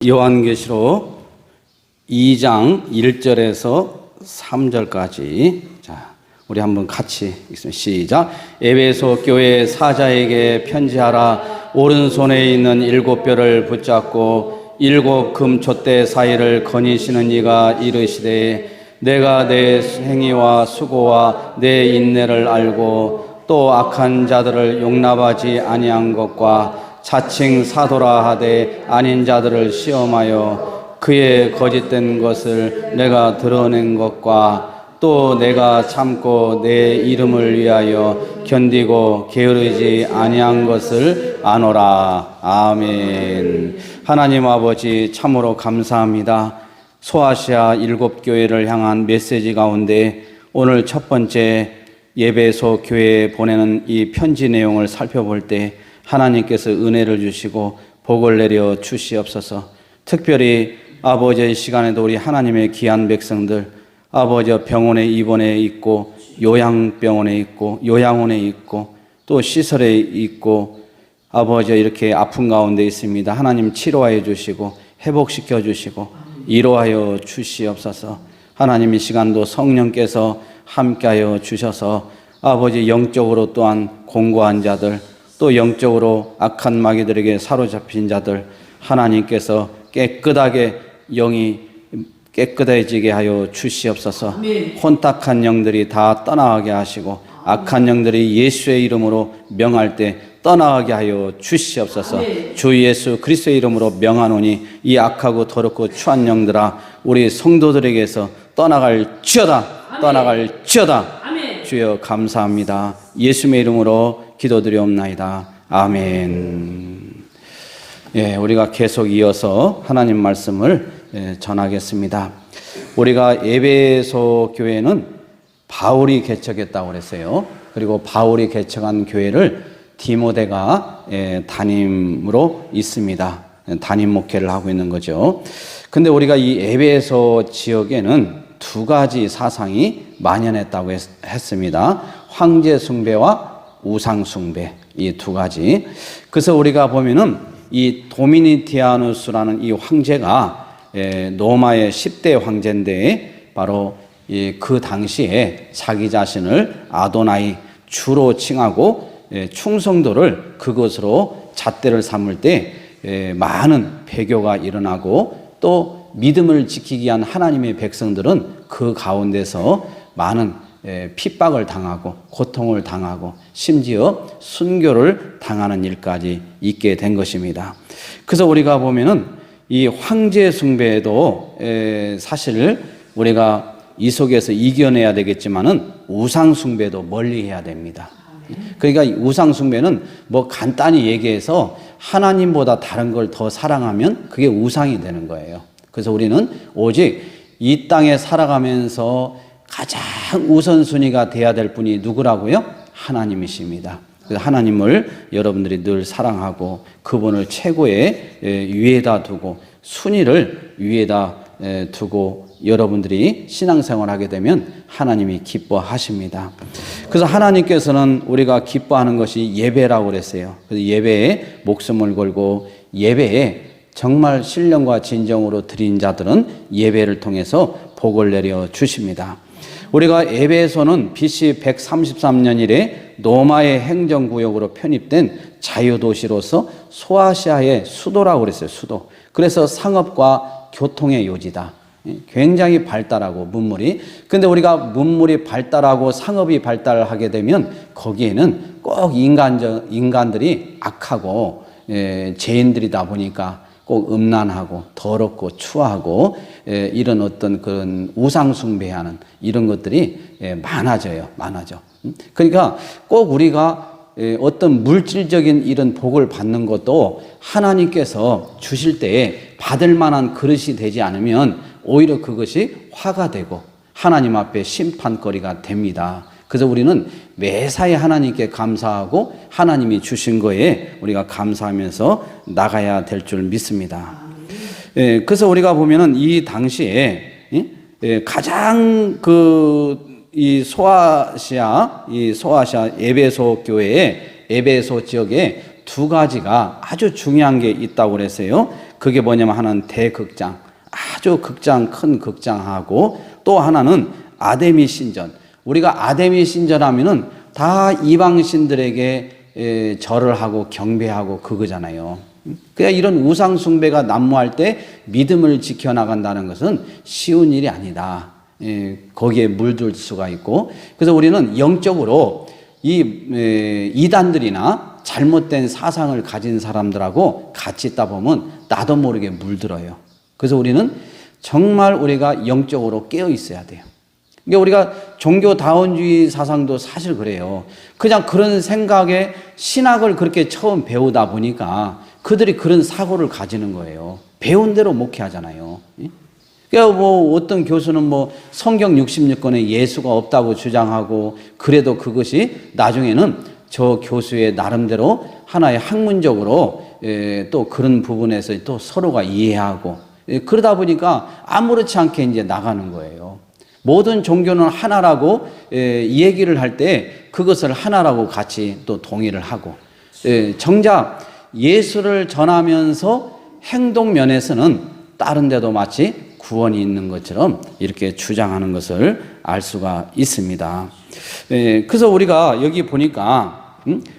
요한계시록 2장 1절에서 3절까지 자, 우리 한번 같이 읽습니다. 시작. 에베소 교회 사자에게 편지하라. 오른손에 있는 7뼈를 붙잡고 7 금촛대 사이를 거니시는 이가 이르시되 내가 내 행위와 수고와 내 인내를 알고 또 악한 자들을 용납하지 아니한 것과 자칭 사도라 하되 아닌 자들을 시험하여 그의 거짓된 것을 내가 드러낸 것과 또 내가 참고 내 이름을 위하여 견디고 게으르지 아니한 것을 아노라. 아멘. 하나님 아버지 참으로 감사합니다. 소아시아 7교회를 향한 메시지 가운데 오늘 첫 번째 에베소 교회에 보내는 이 편지 내용을 살펴볼 때 하나님께서 은혜를 주시고 복을 내려 주시옵소서. 특별히 아버지의 시간에도 우리 하나님의 귀한 백성들, 아버지 병원에 입원해 있고 요양병원에 있고 요양원에 있고 또 시설에 있고 아버지 이렇게 아픈 가운데 있습니다. 하나님 치료하여 주시고 회복시켜 주시고 위로하여 주시옵소서. 하나님 이 시간도 성령께서 함께하여 주셔서 아버지 영적으로 또한 공고한 자들 또 영적으로 악한 마귀들에게 사로잡힌 자들 하나님께서 깨끗하게 영이 깨끗해지게 하여 주시옵소서. 혼탁한 영들이 다 떠나가게 하시고 악한 영들이 예수의 이름으로 명할 때 떠나가게 하여 주시옵소서. 주 예수 그리스도의 이름으로 명하노니 이 악하고 더럽고 추한 영들아 우리 성도들에게서 떠나갈지어다. 떠나갈지어다. 주여 감사합니다. 예수의 이름으로 기도드리옵나이다. 아멘. 예, 우리가 계속 이어서 하나님 말씀을 전하겠습니다. 우리가 에베소 교회는 바울이 개척했다고 그랬어요. 그리고 바울이 개척한 교회를 디모데가 담임으로 있습니다. 담임 목회를 하고 있는 거죠. 근데 우리가 이 에베소 지역에는 두 가지 사상이 만연했다고 했습니다. 황제 숭배와 우상 숭배, 이 두 가지. 그래서 우리가 보면은 이 도미니티아누스라는 이 황제가 로마의 10대 황제인데 바로 그 당시에 자기 자신을 아도나이 주로 칭하고 충성도를 그것으로 잣대를 삼을 때 많은 배교가 일어나고 또 믿음을 지키기 위한 하나님의 백성들은 그 가운데서 많은 핍박을 당하고 고통을 당하고 심지어 순교를 당하는 일까지 있게 된 것입니다. 그래서 우리가 보면은 이 황제 숭배도 사실 우리가 이 속에서 이겨내야 되겠지만은 우상 숭배도 멀리해야 됩니다. 그러니까 우상 숭배는 뭐 간단히 얘기해서 하나님보다 다른 걸 더 사랑하면 그게 우상이 되는 거예요. 그래서 우리는 오직 이 땅에 살아가면서 가장 우선순위가 돼야 될 분이 누구라고요? 하나님이십니다. 그래서 하나님을 여러분들이 늘 사랑하고 그분을 최고의 위에다 두고 순위를 위에다 두고 여러분들이 신앙생활을 하게 되면 하나님이 기뻐하십니다. 그래서 하나님께서는 우리가 기뻐하는 것이 예배라고 그랬어요. 그래서 예배에 목숨을 걸고 예배에 정말 신령과 진정으로 드린 자들은 예배를 통해서 복을 내려 주십니다. 우리가 에베소는 BC 133년 이래 로마의 행정구역으로 편입된 자유도시로서 소아시아의 수도라고 그랬어요. 수도. 그래서 상업과 교통의 요지다. 굉장히 발달하고 문물이. 근데 우리가 문물이 발달하고 상업이 발달하게 되면 거기에는 꼭 인간들이 악하고 죄인들이다 보니까 꼭 음란하고 더럽고 추하고 이런 어떤 그런 우상숭배하는 이런 것들이 많아져. 그러니까 꼭 우리가 어떤 물질적인 이런 복을 받는 것도 하나님께서 주실 때에 받을 만한 그릇이 되지 않으면 오히려 그것이 화가 되고 하나님 앞에 심판거리가 됩니다. 그래서 우리는 매사에 하나님께 감사하고 하나님이 주신 거에 우리가 감사하면서 나가야 될 줄 믿습니다. 그래서 우리가 보면은 이 당시에 가장 이 소아시아 에베소 교회의 에베소 지역에 두 가지가 아주 중요한 게 있다고 그랬어요. 그게 뭐냐면 하나는 대극장, 아주 극장, 큰 극장하고 또 하나는 아데미 신전. 우리가 아데미 신전 하면은 다 이방신들에게 절을 하고 경배하고 그거잖아요. 그러니까 이런 우상 숭배가 난무할 때 믿음을 지켜나간다는 것은 쉬운 일이 아니다. 거기에 물들 수가 있고, 그래서 우리는 영적으로 이 이단들이나 잘못된 사상을 가진 사람들하고 같이 있다 보면 나도 모르게 물들어요. 그래서 우리는 정말 우리가 영적으로 깨어 있어야 돼요. 그러니까 우리가 종교다원주의 사상도 사실 그래요. 그냥 그런 생각에 신학을 그렇게 처음 배우다 보니까 그들이 그런 사고를 가지는 거예요. 배운 대로 목회하잖아요. 그러니까 뭐 어떤 교수는 뭐 성경 66권에 예수가 없다고 주장하고, 그래도 그것이 나중에는 저 교수의 나름대로 하나의 학문적으로 또 그런 부분에서 또 서로가 이해하고, 그러다 보니까 아무렇지 않게 이제 나가는 거예요. 모든 종교는 하나라고 이 얘기를 할 때 그것을 하나라고 같이 또 동의를 하고, 정작 예수를 전하면서 행동 면에서는 다른 데도 마치 구원이 있는 것처럼 이렇게 주장하는 것을 알 수가 있습니다. 그래서 우리가 여기 보니까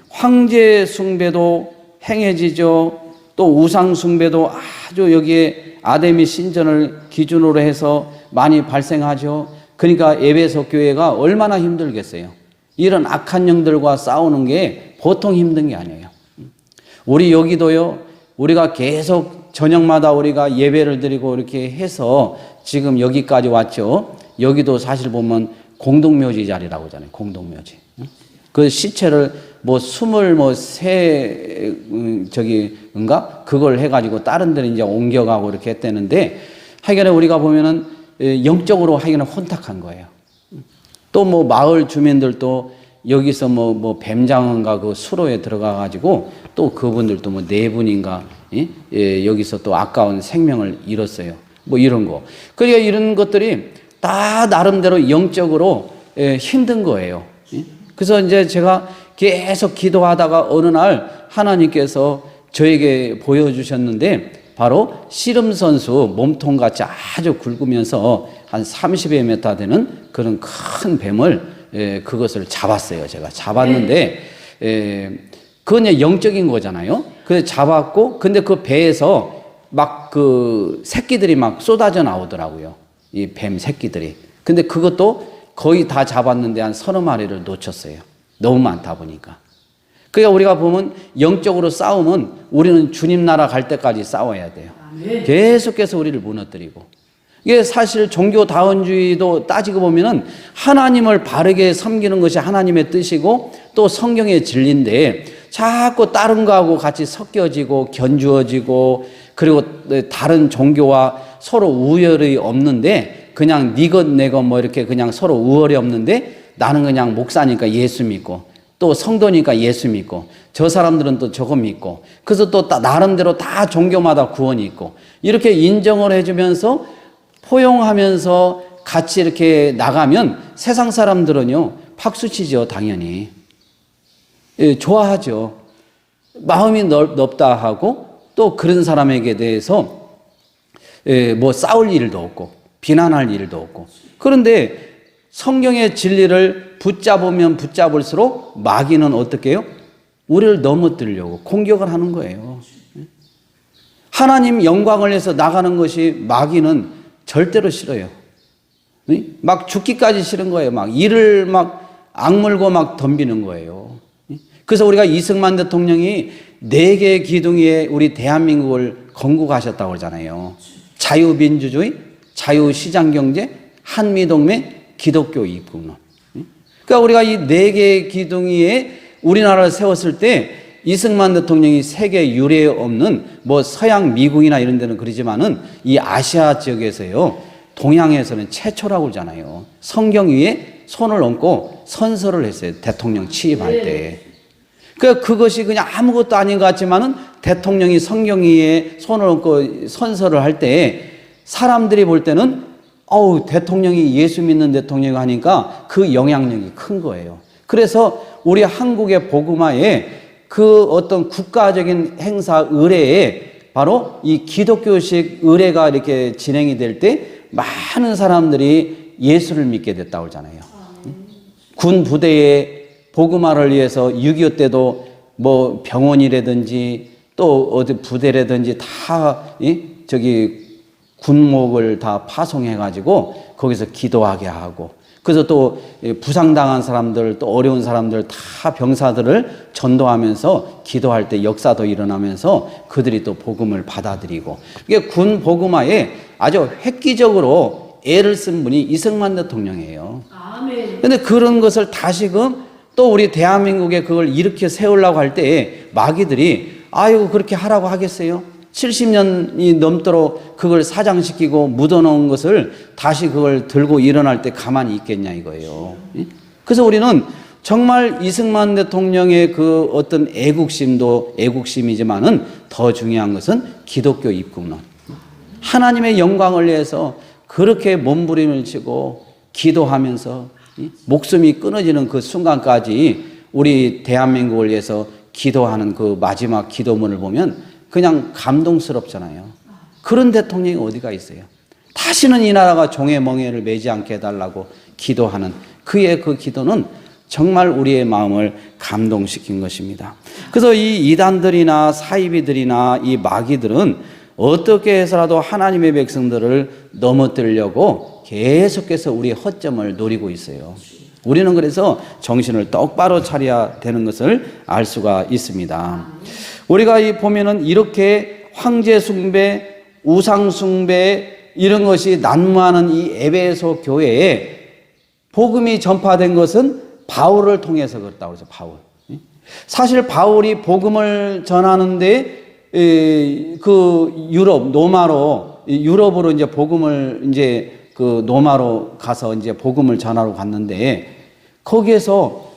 황제 숭배도 행해지죠. 또 우상 숭배도 아주 여기에 아데미 신전을 기준으로 해서 많이 발생하죠. 그러니까 에베소 교회가 얼마나 힘들겠어요. 이런 악한 영들과 싸우는 게 보통 힘든 게 아니에요. 우리 여기도요, 우리가 계속 저녁마다 우리가 예배를 드리고 이렇게 해서 지금 여기까지 왔죠. 여기도 사실 보면 공동묘지 자리라고 하잖아요. 공동묘지. 그 시체를 뭐 23, 그걸 해가지고 다른 데는 이제 옮겨가고 이렇게 했다는데, 하여간에 우리가 보면은 영적으로 하여간에 혼탁한 거예요. 또 뭐 마을 주민들도 여기서 뭐 뱀장어인가 그 수로에 들어가가지고 또 그분들도 뭐 4분인가 여기서 또 아까운 생명을 잃었어요. 뭐 이런 거. 그러니까 이런 것들이 다 나름대로 영적으로 힘든 거예요. 그래서 이제 제가 계속 기도하다가 어느 날 하나님께서 저에게 보여주셨는데, 바로 씨름 선수 몸통같이 아주 굵으면서 한 30여 미터 되는 그런 큰 뱀을 그것을 잡았어요. 제가 잡았는데 그건 영적인 거잖아요. 그래서 잡았고, 근데 그 배에서 막 그 새끼들이 막 쏟아져 나오더라고요. 이 뱀 새끼들이. 근데 그것도 거의 다 잡았는데 한 30마리를 놓쳤어요. 너무 많다 보니까. 그러니까 우리가 보면 영적으로 싸우면 우리는 주님 나라 갈 때까지 싸워야 돼요. 계속해서 우리를 무너뜨리고. 이게 사실 종교다원주의도 따지고 보면은 하나님을 바르게 섬기는 것이 하나님의 뜻이고 또 성경의 진리인데, 자꾸 다른 거하고 같이 섞여지고 견주어지고, 그리고 다른 종교와 서로 우열이 없는데 그냥 네 것 내 것 뭐 이렇게 그냥 서로 우월이 없는데, 나는 그냥 목사니까 예수 믿고 또 성도니까 예수 믿고 저 사람들은 또 저거 믿고, 그래서 또 나름대로 다 종교마다 구원이 있고 이렇게 인정을 해주면서 포용하면서 같이 이렇게 나가면 세상 사람들은요 박수치죠. 당연히 좋아하죠. 마음이 넓다 하고, 또 그런 사람에게 대해서 뭐 싸울 일도 없고 비난할 일도 없고. 그런데 성경의 진리를 붙잡으면 붙잡을수록 마귀는 어떻게 해요? 우리를 넘어뜨리려고 공격을 하는 거예요. 하나님 영광을 위해서 나가는 것이 마귀는 절대로 싫어요. 막 죽기까지 싫은 거예요. 막 이를 막 악물고 막 덤비는 거예요. 그래서 우리가 이승만 대통령이 4개의 기둥 위에 우리 대한민국을 건국하셨다고 그러잖아요. 자유민주주의, 자유시장경제, 한미동맹, 기독교 입국론. 그러니까 우리가 이 4개의 기둥 위에 우리나라를 세웠을 때 이승만 대통령이 세계 유례 없는 뭐 서양 미국이나 이런 데는 그러지만은 이 아시아 지역에서요, 동양에서는 최초라고 그러잖아요. 성경 위에 손을 얹고 선서를 했어요. 대통령 취임할 때. 그러니까 그것이 그냥 아무것도 아닌 것 같지만은 대통령이 성경 위에 손을 얹고 선서를 할 때 사람들이 볼 때는 대통령이 예수 믿는 대통령이 하니까 그 영향력이 큰 거예요. 그래서 우리 한국의 복음화에 그 어떤 국가적인 행사 의례에 바로 이 기독교식 의례가 이렇게 진행이 될 때 많은 사람들이 예수를 믿게 됐다고 그러잖아요. 군 부대에 복음화를 위해서 6.25 때도 뭐 병원이라든지 또 어디 부대라든지 다 저기 군목을 다 파송해 가지고 거기서 기도하게 하고, 그래서 또 부상당한 사람들 또 어려운 사람들 다 병사들을 전도하면서 기도할 때 역사도 일어나면서 그들이 또 복음을 받아들이고, 이게 군 복음화에 아주 획기적으로 애를 쓴 분이 이승만 대통령이에요. 그런데 그런 것을 다시금 또 우리 대한민국에 그걸 일으켜 세우려고 할 때 마귀들이 아이고 그렇게 하라고 하겠어요? 70년이 넘도록 그걸 사장시키고 묻어놓은 것을 다시 그걸 들고 일어날 때 가만히 있겠냐 이거예요. 그래서 우리는 정말 이승만 대통령의 그 어떤 애국심도 애국심이지만은 더 중요한 것은 기독교 입국론. 하나님의 영광을 위해서 그렇게 몸부림을 치고 기도하면서 목숨이 끊어지는 그 순간까지 우리 대한민국을 위해서 기도하는 그 마지막 기도문을 보면 그냥 감동스럽잖아요. 그런 대통령이 어디가 있어요? 다시는 이 나라가 종의 멍에를 매지 않게 해달라고 기도하는 그의 그 기도는 정말 우리의 마음을 감동시킨 것입니다. 그래서 이 이단들이나 사이비들이나 이 마귀들은 어떻게 해서라도 하나님의 백성들을 넘어뜨리려고 계속해서 우리의 허점을 노리고 있어요. 우리는 그래서 정신을 똑바로 차려야 되는 것을 알 수가 있습니다. 우리가 보면은 이렇게 황제 숭배, 우상 숭배 이런 것이 난무하는 이 에베소 교회에 복음이 전파된 것은 바울을 통해서 그렇다고 그러죠. 바울. 사실 바울이 복음을 전하는데 그 유럽 유럽으로 이제 복음을 이제 그 노마로 가서 이제 복음을 전하러 갔는데 거기에서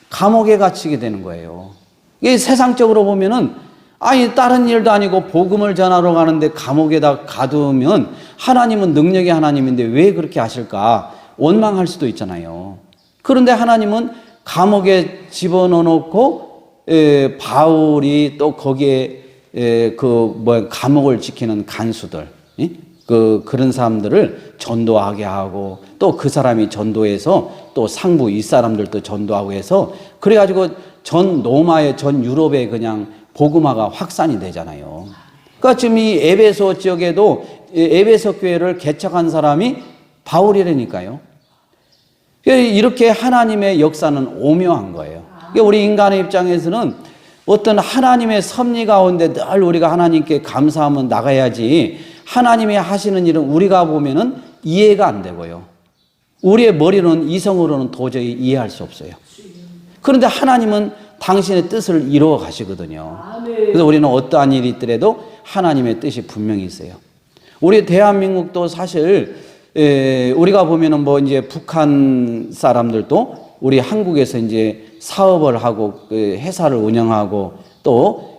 감옥에 갇히게 되는 거예요. 이게 세상적으로 보면은 아니 다른 일도 아니고 복음을 전하러 가는데 감옥에다 가두면 하나님은 능력의 하나님인데 왜 그렇게 하실까 원망할 수도 있잖아요. 그런데 하나님은 감옥에 집어넣어놓고 바울이 또 거기에 감옥을 지키는 간수들 그런 사람들을 전도하게 하고 또 그 사람이 전도해서 또 상부 이 사람들도 전도하고 해서 그래가지고 전 로마의 전 유럽에 그냥 복음화가 확산이 되잖아요. 그러니까 지금 이 에베소 지역에도 에베소 교회를 개척한 사람이 바울이라니까요. 이렇게 하나님의 역사는 오묘한 거예요. 우리 인간의 입장에서는 어떤 하나님의 섭리 가운데 늘 우리가 하나님께 감사하면 나가야지 하나님이 하시는 일은 우리가 보면은 이해가 안 되고요. 우리의 머리는 이성으로는 도저히 이해할 수 없어요. 그런데 하나님은 당신의 뜻을 이루어 가시거든요. 그래서 우리는 어떠한 일이 있더라도 하나님의 뜻이 분명히 있어요. 우리 대한민국도 사실 우리가 보면은 뭐 이제 북한 사람들도 우리 한국에서 이제 사업을 하고 회사를 운영하고 또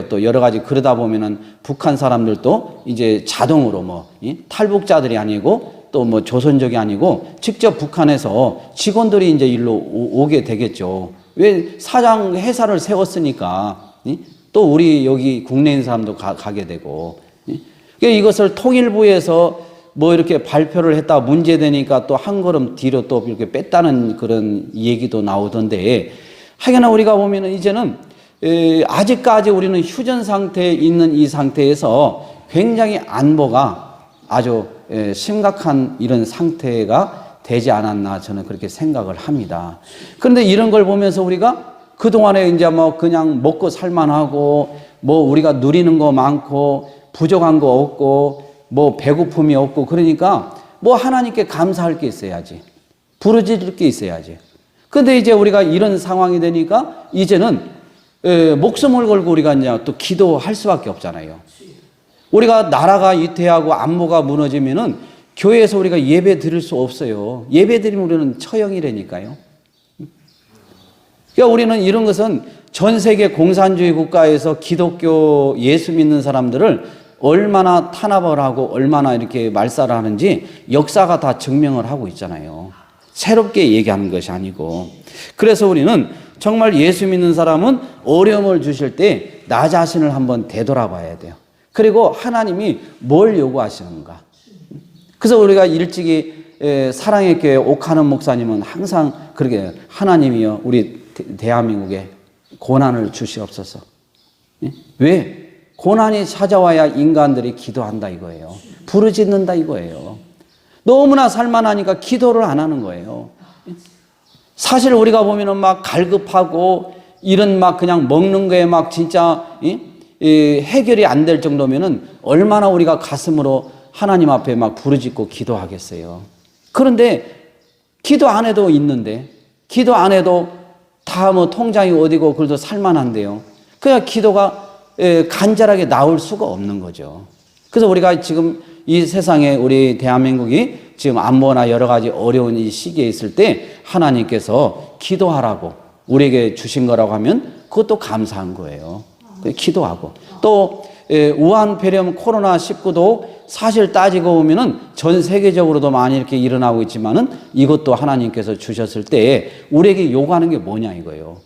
또 여러 가지 그러다 보면은 북한 사람들도 이제 자동으로 탈북자들이 아니고 또 조선족이 아니고 직접 북한에서 직원들이 이제 일로 오게 되겠죠. 왜 사장 회사를 세웠으니까 또 우리 여기 국내에 있는 사람도 가게 되고 이것을 통일부에서 이렇게 발표를 했다 문제되니까 또 한 걸음 뒤로 또 이렇게 뺐다는 그런 얘기도 나오던데 하여간 우리가 보면은 이제는 아직까지 우리는 휴전 상태에 있는 이 상태에서 굉장히 안보가 아주 심각한 이런 상태가 되지 않았나 저는 그렇게 생각을 합니다. 그런데 이런 걸 보면서 우리가 그동안에 이제 그냥 먹고 살만하고 우리가 누리는 거 많고 부족한 거 없고 배고픔이 없고 그러니까 하나님께 감사할 게 있어야지. 부르짖을 게 있어야지. 근데 이제 우리가 이런 상황이 되니까 이제는 목숨을 걸고 우리가 이제 또 기도할 수밖에 없잖아요. 우리가 나라가 위태하고 안보가 무너지면은 교회에서 우리가 예배 드릴 수 없어요. 예배 드리면 우리는 처형이라니까요. 그러니까 우리는 이런 것은 전 세계 공산주의 국가에서 기독교 예수 믿는 사람들을 얼마나 탄압을 하고 얼마나 이렇게 말살을 하는지 역사가 다 증명을 하고 있잖아요. 새롭게 얘기하는 것이 아니고. 그래서 우리는 정말 예수 믿는 사람은 어려움을 주실 때 나 자신을 한번 되돌아봐야 돼요. 그리고 하나님이 뭘 요구하시는가. 그래서 우리가 일찍이 사랑의 교회 옥하는 목사님은 항상 그렇게 하나님이여 우리 대한민국에 고난을 주시옵소서. 왜? 고난이 찾아와야 인간들이 기도한다 이거예요. 부르짖는다 이거예요. 너무나 살만하니까 기도를 안 하는 거예요. 사실 우리가 보면은 막 갈급하고 이런 막 그냥 먹는 거에 막 진짜 해결이 안 될 정도면은 얼마나 우리가 가슴으로 하나님 앞에 막 부르짖고 기도하겠어요. 그런데 기도 안 해도 있는데, 기도 안 해도 다 뭐 통장이 어디고 그래도 살만한데요. 그냥 기도가 간절하게 나올 수가 없는 거죠. 그래서 우리가 지금 이 세상에 우리 대한민국이 지금 안보나 여러 가지 어려운 이 시기에 있을 때 하나님께서 기도하라고 우리에게 주신 거라고 하면 그것도 감사한 거예요. 기도하고 또 우한 폐렴 코로나19도 사실 따지고 보면은 전 세계적으로도 많이 이렇게 일어나고 있지만은 이것도 하나님께서 주셨을 때 우리에게 요구하는 게 뭐냐 이거예요.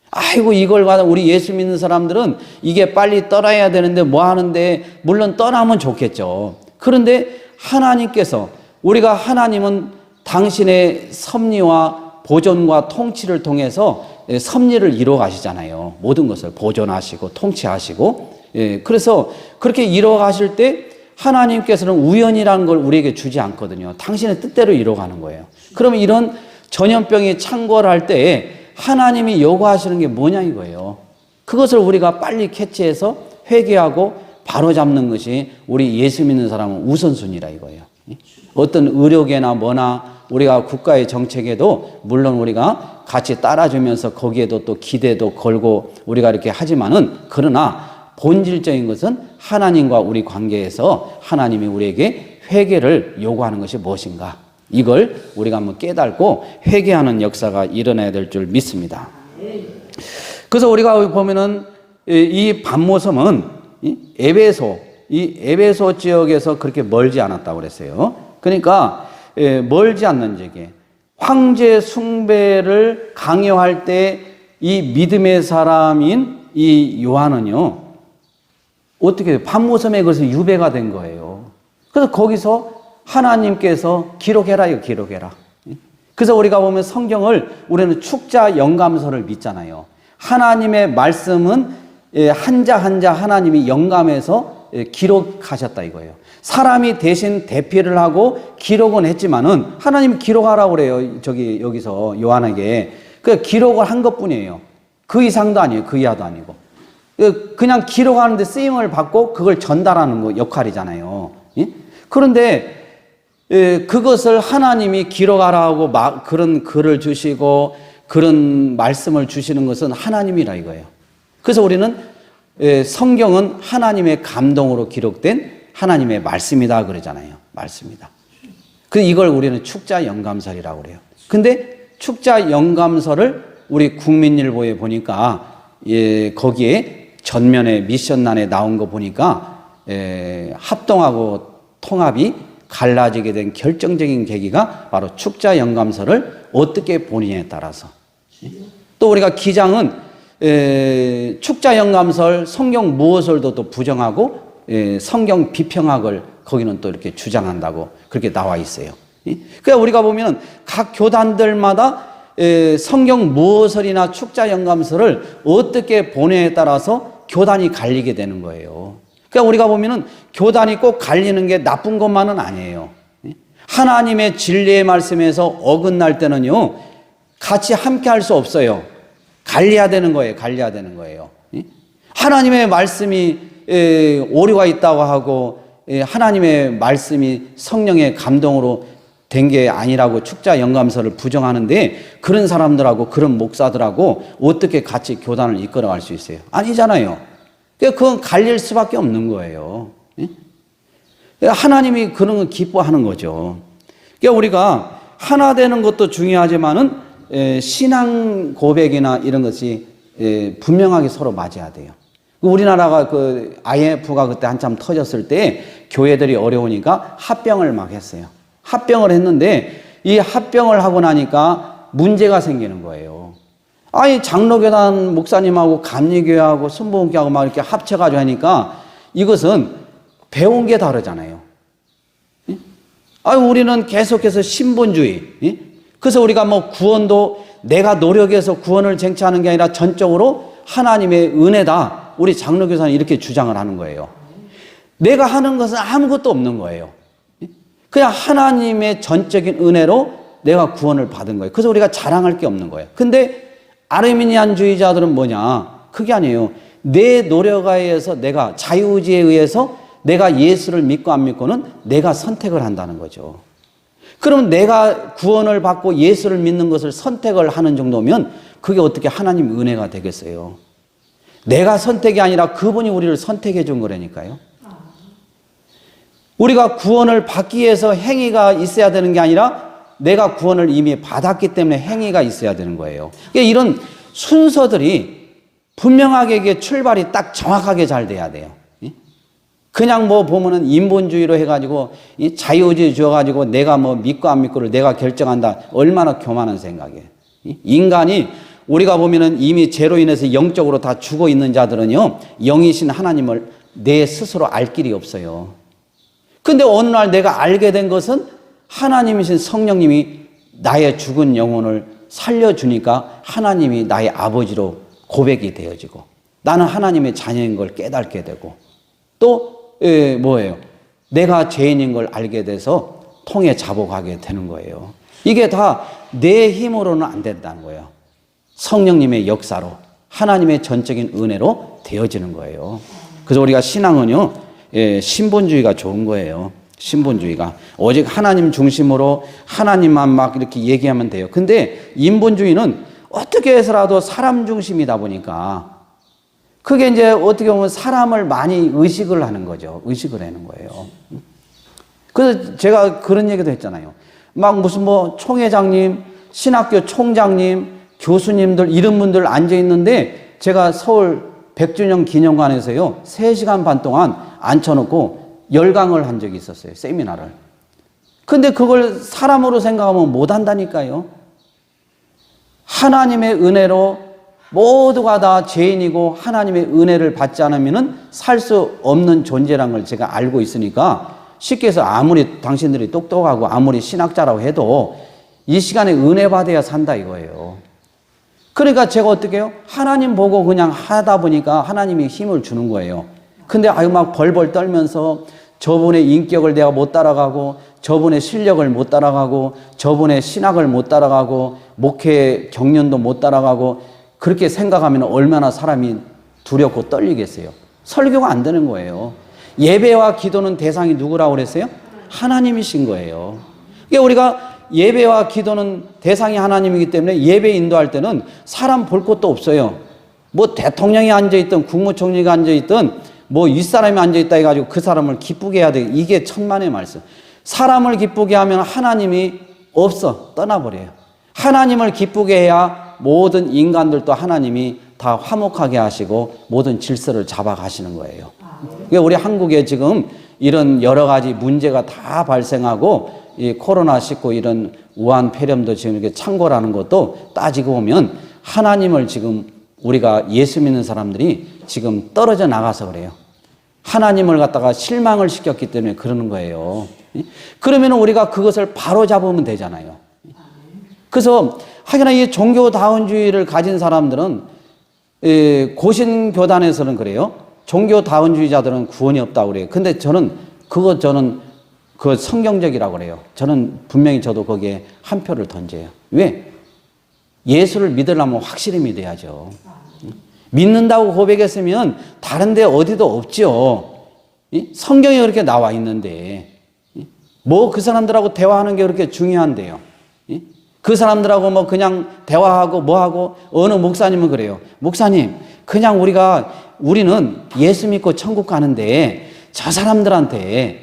아이고 이걸 가지고 우리 예수 믿는 사람들은 이게 빨리 떠나야 되는데 뭐 하는데, 물론 떠나면 좋겠죠. 그런데 하나님께서, 우리가 하나님은 당신의 섭리와 보존과 통치를 통해서 섭리를 이루어 가시잖아요. 모든 것을 보존하시고 통치하시고. 그래서 그렇게 이루어 가실 때 하나님께서는 우연이라는 걸 우리에게 주지 않거든요. 당신의 뜻대로 이루어 가는 거예요. 그러면 이런 전염병이 창궐할 때에 하나님이 요구하시는 게 뭐냐 이거예요. 그것을 우리가 빨리 캐치해서 회개하고 바로잡는 것이 우리 예수 믿는 사람은 우선순위라 이거예요. 어떤 의료계나 뭐나 우리가 국가의 정책에도 물론 우리가 같이 따라주면서 거기에도 또 기대도 걸고 우리가 이렇게 하지만은, 그러나 본질적인 것은 하나님과 우리 관계에서 하나님이 우리에게 회개를 요구하는 것이 무엇인가, 이걸 우리가 한번 깨닫고 회개하는 역사가 일어나야 될 줄 믿습니다. 그래서 우리가 보면은 이 반모섬은 이 에베소 지역에서 그렇게 멀지 않았다고 그랬어요. 그러니까 멀지 않는 지역에 황제 숭배를 강요할 때 이 믿음의 사람인 이 요한은요, 어떻게 반모섬에 그래서 유배가 된 거예요. 그래서 거기서 하나님께서 기록해라, 기록해라. 그래서 우리가 보면 성경을 우리는 축자 영감서를 믿잖아요. 하나님의 말씀은 한자 한자 하나님이 영감해서 기록하셨다 이거예요. 사람이 대신 대피를 하고 기록은 했지만은 하나님이 기록하라고 그래요. 여기서 요한에게. 그 기록을 한 것뿐이에요. 그 이상도 아니에요. 그 이하도 아니고. 그냥 기록하는데 쓰임을 받고 그걸 전달하는 거 역할이잖아요. 그런데 그것을 하나님이 기록하라고 그런 글을 주시고 그런 말씀을 주시는 것은 하나님이라 이거예요. 그래서 우리는 성경은 하나님의 감동으로 기록된 하나님의 말씀이다 그러잖아요. 말씀이다. 이걸 우리는 축자 영감설이라고 그래요. 근데 축자 영감설을 우리 국민일보에 보니까 거기에 전면에 미션란에 나온 거 보니까 합동하고 통합이 갈라지게 된 결정적인 계기가 바로 축자 영감서를 어떻게 본느냐에 따라서. 또 우리가 기장은 축자 영감설, 성경 무어설도 또 부정하고 성경 비평학을 거기는 또 이렇게 주장한다고 그렇게 나와 있어요. 그러니까 우리가 보면 각 교단들마다 성경 무어설이나 축자 영감설을 어떻게 보느냐에 따라서 교단이 갈리게 되는 거예요. 그러니까 우리가 보면은 교단이 꼭 갈리는 게 나쁜 것만은 아니에요. 하나님의 진리의 말씀에서 어긋날 때는요, 같이 함께 할 수 없어요. 갈려야 되는 거예요. 갈려야 되는 거예요. 하나님의 말씀이 오류가 있다고 하고 하나님의 말씀이 성령의 감동으로 된 게 아니라고 축자 영감서를 부정하는데, 그런 사람들하고 그런 목사들하고 어떻게 같이 교단을 이끌어갈 수 있어요? 아니잖아요. 그건 갈릴 수밖에 없는 거예요. 하나님이 그런 걸 기뻐하는 거죠. 그러니까 우리가 하나 되는 것도 중요하지만은 신앙 고백이나 이런 것이 분명하게 서로 맞아야 돼요. 우리나라가 그 IMF가 그때 한참 터졌을 때 교회들이 어려우니까 합병을 막 했어요. 합병을 했는데 이 합병을 하고 나니까 문제가 생기는 거예요. 아니, 장로교단 목사님하고 감리교회하고 순복음교회하고 막 이렇게 합쳐가지고 하니까 이것은 배운 게 다르잖아요. 우리는 계속해서 신본주의. 그래서 우리가 뭐 구원도 내가 노력해서 구원을 쟁취하는 게 아니라 전적으로 하나님의 은혜다. 우리 장로교사는 이렇게 주장을 하는 거예요. 내가 하는 것은 아무것도 없는 거예요. 그냥 하나님의 전적인 은혜로 내가 구원을 받은 거예요. 그래서 우리가 자랑할 게 없는 거예요. 근데 아르미니안주의자들은 뭐냐? 그게 아니에요. 내 노력에 의해서 내가 자유의지에 의해서 내가 예수를 믿고 안 믿고는 내가 선택을 한다는 거죠. 그러면 내가 구원을 받고 예수를 믿는 것을 선택을 하는 정도면 그게 어떻게 하나님 은혜가 되겠어요? 내가 선택이 아니라 그분이 우리를 선택해 준 거라니까요. 우리가 구원을 받기 위해서 행위가 있어야 되는 게 아니라 내가 구원을 이미 받았기 때문에 행위가 있어야 되는 거예요. 이런 순서들이 분명하게 이게 출발이 딱 정확하게 잘 돼야 돼요. 그냥 뭐 보면은 인본주의로 해가지고 자유의지 주어가지고 내가 뭐 믿고 안 믿고를 내가 결정한다. 얼마나 교만한 생각이에요. 인간이 우리가 보면은 이미 죄로 인해서 영적으로 다 죽어 있는 자들은요, 영이신 하나님을 내 스스로 알 길이 없어요. 근데 어느 날 내가 알게 된 것은 하나님이신 성령님이 나의 죽은 영혼을 살려주니까 하나님이 나의 아버지로 고백이 되어지고 나는 하나님의 자녀인 걸 깨닫게 되고 또 뭐예요? 내가 죄인인 걸 알게 돼서 통에 자복하게 되는 거예요. 이게 다 내 힘으로는 안 된다는 거예요. 성령님의 역사로 하나님의 전적인 은혜로 되어지는 거예요. 그래서 우리가 신앙은요, 신본주의가 좋은 거예요. 신본주의가 오직 하나님 중심으로 하나님만 막 이렇게 얘기하면 돼요. 근데 인본주의는 어떻게 해서라도 사람 중심이다 보니까 그게 이제 어떻게 보면 사람을 많이 의식을 하는 거죠. 의식을 하는 거예요. 그래서 제가 그런 얘기도 했잖아요. 막 무슨 뭐 총회장님, 신학교 총장님, 교수님들 이런 분들 앉아 있는데 제가 서울 100주년 기념관에서요 3시간 반 동안 앉혀놓고 열강을 한 적이 있었어요. 세미나를. 근데 그걸 사람으로 생각하면 못 한다니까요. 하나님의 은혜로 모두가 다 죄인이고 하나님의 은혜를 받지 않으면 살 수 없는 존재라는 걸 제가 알고 있으니까 쉽게 해서 아무리 당신들이 똑똑하고 아무리 신학자라고 해도 이 시간에 은혜 받아야 산다 이거예요. 그러니까 제가 어떻게 해요? 하나님 보고 그냥 하다 보니까 하나님이 힘을 주는 거예요. 근데 막 벌벌 떨면서 저분의 인격을 내가 못 따라가고 저분의 실력을 못 따라가고 저분의 신학을 못 따라가고 목회 경륜도 못 따라가고 그렇게 생각하면 얼마나 사람이 두렵고 떨리겠어요. 설교가 안 되는 거예요. 예배와 기도는 대상이 누구라고 그랬어요? 하나님이신 거예요. 그러니까 우리가 예배와 기도는 대상이 하나님이기 때문에 예배 인도할 때는 사람 볼 것도 없어요. 뭐 대통령이 앉아있든 국무총리가 앉아있든 뭐 윗사람이 앉아있다 해가지고 그 사람을 기쁘게 해야 돼. 이게 천만의 말씀. 사람을 기쁘게 하면 하나님이 없어. 떠나버려요. 하나님을 기쁘게 해야 모든 인간들도 하나님이 다 화목하게 하시고 모든 질서를 잡아가시는 거예요. 그러니까 우리 한국에 지금 이런 여러 가지 문제가 다 발생하고 이 코로나19 이런 우한 폐렴도 지금 이렇게 창궐하는 것도 따지고 보면 하나님을 지금 우리가 예수 믿는 사람들이 지금 떨어져 나가서 그래요. 하나님을 갖다가 실망을 시켰기 때문에 그러는 거예요. 그러면 우리가 그것을 바로 잡으면 되잖아요. 그래서 하기나 이 종교다운주의를 가진 사람들은 고신교단에서는 그래요. 종교다운주의자들은 구원이 없다고 그래요. 근데 저는 그 성경적이라고 그래요. 저는 분명히 저도 거기에 한 표를 던져요. 왜? 예수를 믿으려면 확실히 믿어야죠. 믿는다고 고백했으면 다른 데 어디도 없죠. 성경에 그렇게 나와 있는데 뭐 그 사람들하고 대화하는 게 그렇게 중요한데요. 그 사람들하고 뭐 그냥 대화하고 뭐하고 어느 목사님은 그래요. 목사님 그냥 우리는 예수 믿고 천국 가는데 저 사람들한테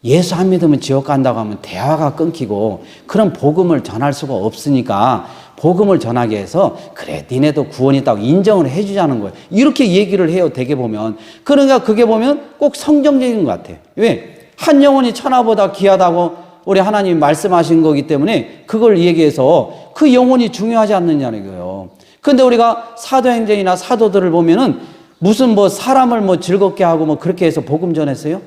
예수 안 믿으면 지옥 간다고 하면 대화가 끊기고 그런 복음을 전할 수가 없으니까 복음을 전하게 해서 그래 니네도 구원이 있다고 인정을 해주자는 거예요. 이렇게 얘기를 해요. 되게 보면. 그러니까 그게 보면 꼭 성경적인 것 같아요. 왜? 한 영혼이 천하보다 귀하다고 우리 하나님이 말씀하신 거기 때문에 그걸 얘기해서 그 영혼이 중요하지 않느냐는 거예요. 근데 우리가 사도행전이나 사도들을 보면은 무슨 뭐 사람을 뭐 즐겁게 하고 뭐 그렇게 해서 복음 전했어요?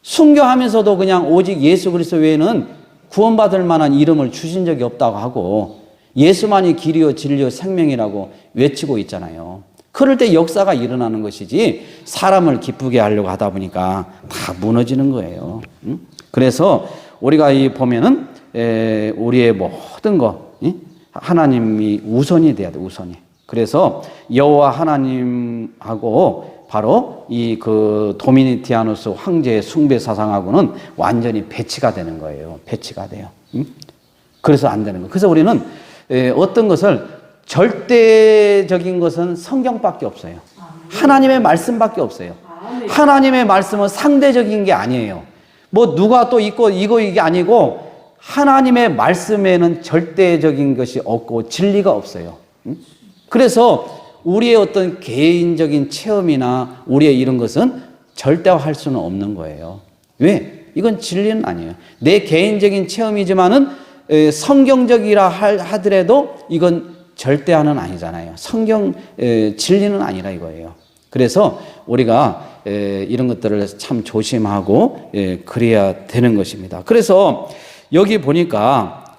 순교하면서도 그냥 오직 예수 그리스도 외에는 구원받을 만한 이름을 주신 적이 없다고 하고 예수만이 길이요 진리요 생명이라고 외치고 있잖아요. 그럴 때 역사가 일어나는 것이지 사람을 기쁘게 하려고 하다 보니까 다 무너지는 거예요. 그래서 우리가 이 보면은 우리의 모든 것 하나님이 우선이 돼야 돼, 우선이. 그래서 여호와 하나님하고 바로 이 그 도미니티아누스 황제의 숭배 사상하고는 완전히 배치가 되는 거예요. 배치가 돼요. 그래서 안 되는 거예요. 그래서 우리는 어떤 것을 절대적인 것은 성경밖에 없어요. 하나님의 말씀밖에 없어요. 하나님의 말씀은 상대적인 게 아니에요. 뭐 누가 또 있고 이게 아니고 하나님의 말씀에는 절대적인 것이 없고 진리가 없어요. 그래서 우리의 어떤 개인적인 체험이나 우리의 이런 것은 절대화할 수는 없는 거예요. 왜? 이건 진리는 아니에요. 내 개인적인 체험이지만은 성경적이라 하더라도 이건 절대화는 아니잖아요. 성경 진리는 아니라 이거예요. 그래서 우리가 이런 것들을 참 조심하고 그래야 되는 것입니다. 그래서 여기 보니까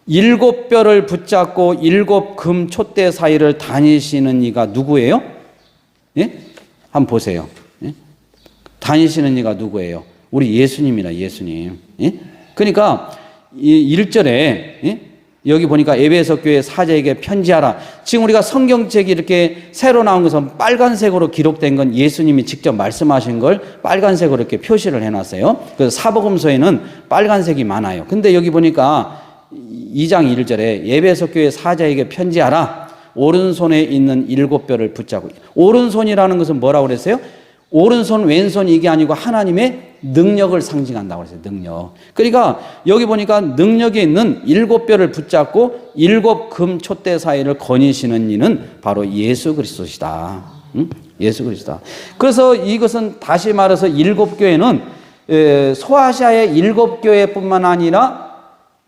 일곱 뼈를 붙잡고 일곱 금 촛대 사이를 다니시는 이가 누구예요? 예? 한번 보세요. 예? 다니시는 이가 누구예요? 우리 예수님이라, 예수님. 예? 그러니까 이 1절에 예? 여기 보니까 에베소 교회 사제에게 편지하라. 지금 우리가 성경책이 이렇게 새로 나온 것은 빨간색으로 기록된 건 예수님이 직접 말씀하신 걸 빨간색으로 이렇게 표시를 해놨어요. 그래서 사복음서에는 빨간색이 많아요. 근데 여기 보니까 2장 1절에 에베소 교회 사제에게 편지하라. 오른손에 있는 일곱 뼈를 붙잡고. 오른손이라는 것은 뭐라고 그랬어요? 오른손, 왼손 이게 아니고 하나님의 능력을 상징한다고 그랬어요. 능력. 그러니까 여기 보니까 능력이 있는 일곱 뼈를 붙잡고 일곱 금 촛대 사이를 거니시는 이는 바로 예수 그리스도시다. 예수 그리스도다. 그래서 이것은 다시 말해서 일곱 교회는 소아시아의 일곱 교회뿐만 아니라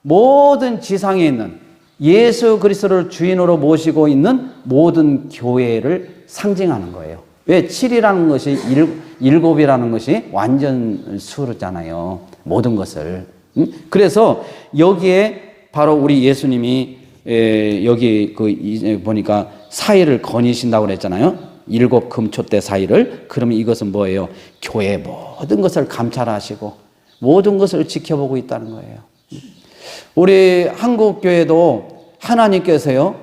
모든 지상에 있는 예수 그리스도를 주인으로 모시고 있는 모든 교회를 상징하는 거예요. 왜? 7이라는 것이 일곱이라는 것이 완전 수잖아요. 모든 것을. 그래서 여기에 바로 우리 예수님이 여기 보니까 사이를 거니신다고 그랬잖아요. 일곱 금촛대 사이를. 그러면 이것은 뭐예요? 교회 모든 것을 감찰하시고 모든 것을 지켜보고 있다는 거예요. 우리 한국 교회도 하나님께서요,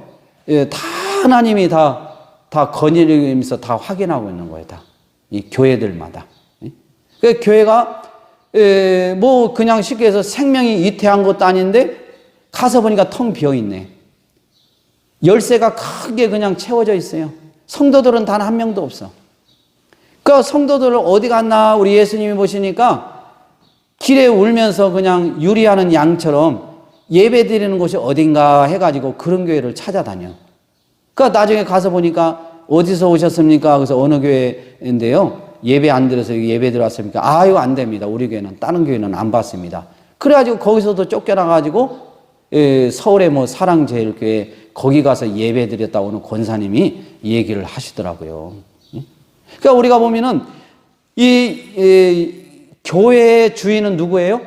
다 하나님이 다 거니면서 다 확인하고 있는 거예요. 다. 이 교회들마다. 그러니까 교회가 뭐 그냥 쉽게 해서 생명이 이태한 것도 아닌데 가서 보니까 텅 비어 있네. 열쇠가 크게 그냥 채워져 있어요. 성도들은 단 한 명도 없어. 그러니까 성도들을 어디 갔나 우리 예수님이 보시니까 길에 울면서 그냥 유리하는 양처럼 예배 드리는 곳이 어딘가 해가지고 그런 교회를 찾아다녀. 그러니까 나중에 가서 보니까 어디서 오셨습니까? 그래서 어느 교회인데요. 예배 안 드려서 예배 들어왔습니까? 아유, 안 됩니다. 우리 교회는, 다른 교회는 안 받습니다. 그래가지고 거기서도 쫓겨나가지고 서울의 뭐 사랑제일교회 거기 가서 예배 드렸다 오는 권사님이 얘기를 하시더라고요. 그러니까 우리가 보면은 이 교회의 주인은 누구예요?